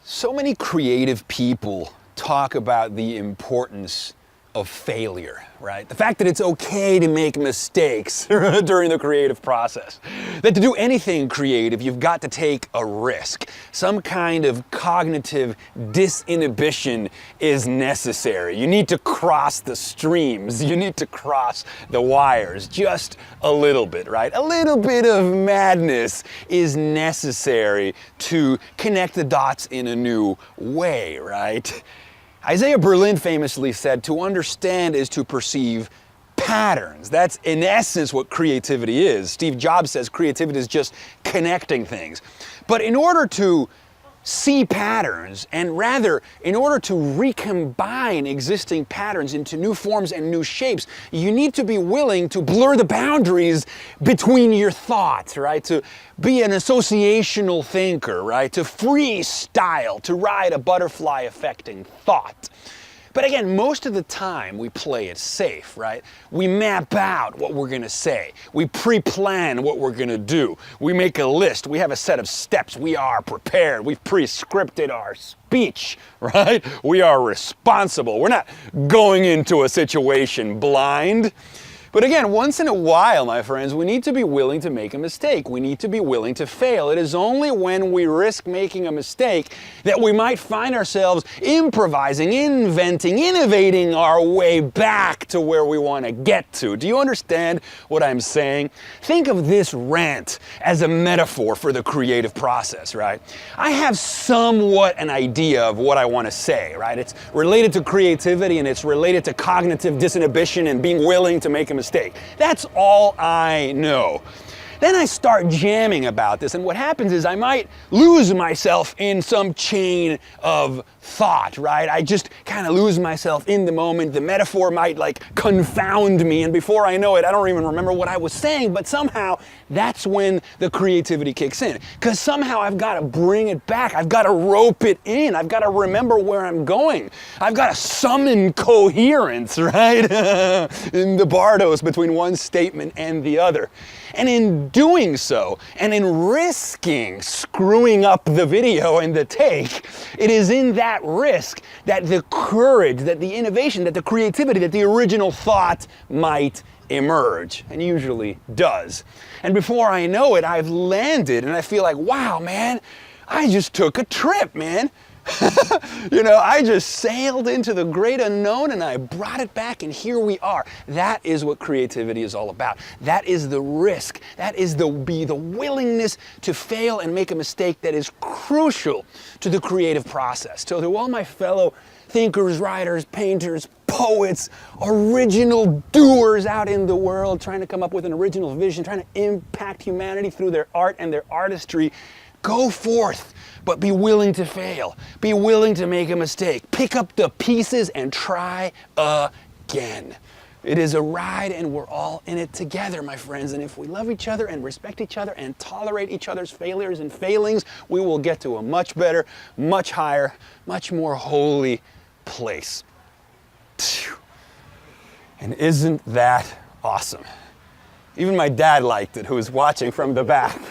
So many creative people talk about the importance of failure, right? The fact that it's okay to make mistakes during the creative process. That to do anything creative, you've got to take a risk. Some kind of cognitive disinhibition is necessary. You need to cross the streams. You need to cross the wires just a little bit, right? A little bit of madness is necessary to connect the dots in a new way, right? Isaiah Berlin famously said, to understand is to perceive patterns. That's in essence what creativity is. Steve Jobs says creativity is just connecting things. But in order to see patterns, and rather in order to recombine existing patterns into new forms and new shapes, you need to be willing to blur the boundaries between your thoughts, right? To be an associational thinker, right? To freestyle, to ride a butterfly affecting thought. But again, most of the time we play it safe, right? We map out what we're gonna say. We pre-plan what we're gonna do. We make a list. We have a set of steps. We are prepared. We've pre-scripted our speech, right? We are responsible. We're not going into a situation blind. But again, once in a while, my friends, we need to be willing to make a mistake. We need to be willing to fail. It is only when we risk making a mistake that we might find ourselves improvising, inventing, innovating our way back to where we want to get to. Do you understand what I'm saying? Think of this rant as a metaphor for the creative process, right? I have somewhat an idea of what I want to say, right? It's related to creativity and it's related to cognitive disinhibition and being willing to make a mistake. That's all I know. Then I start jamming about this, and what happens is I might lose myself in some chain of thought, right? I just kind of lose myself in the moment. The metaphor might like confound me, and before I know it, I don't even remember what I was saying, but somehow that's when the creativity kicks in. Because somehow I've got to bring it back. I've got to rope it in. I've got to remember where I'm going. I've got to summon coherence, right? In the bardos between one statement and the other. And in doing so, and in risking screwing up the video and the take, it is in that risk that the courage, that the innovation, that the creativity, that the original thought might emerge, and usually does. And before I know it, I've landed and I feel like, wow, man, I just took a trip, man. You know, I just sailed into the great unknown and I brought it back, and here we are. That is what creativity is all about. That is the risk. That is the willingness to fail and make a mistake that is crucial to the creative process. So to all my fellow thinkers, writers, painters, poets, original doers out in the world trying to come up with an original vision, trying to impact humanity through their art and their artistry, go forth, but be willing to fail. Be willing to make a mistake. Pick up the pieces and try again. It is a ride and we're all in it together, my friends. And if we love each other and respect each other and tolerate each other's failures and failings, we will get to a much better, much higher, much more holy place. And isn't that awesome? Even my dad liked it, who was watching from the back.